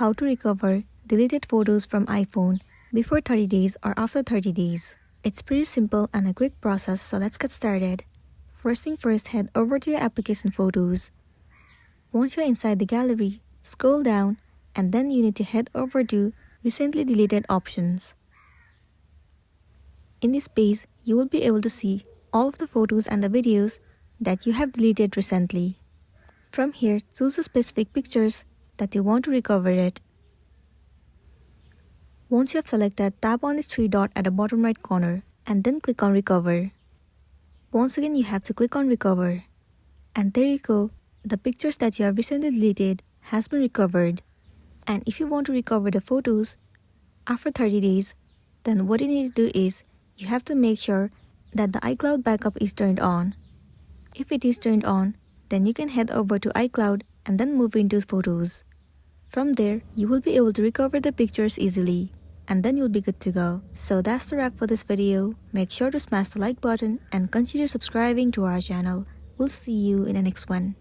How to recover deleted photos from iPhone before 30 days or after 30 days. It's pretty simple and a quick process, so let's get started. First thing first, head over to your application photos. Once you're inside the gallery, scroll down and then you need to head over to recently deleted options. In this page, you will be able to see all of the photos and the videos that you have deleted recently. From here, choose the specific pictures that you want to recover it. Once you have selected, tap on this three dot at the bottom right corner and then click on Recover. Once again, you have to click on Recover. And there you go, the pictures that you have recently deleted has been recovered. And if you want to recover the photos after 30 days, then what you need to do is you have to make sure that the iCloud backup is turned on. If it is turned on, then you can head over to iCloud and then move into Photos. From there, you will be able to recover the pictures easily, and then you'll be good to go. So that's the wrap for this video. Make sure to smash the like button and consider subscribing to our channel. We'll see you in the next one.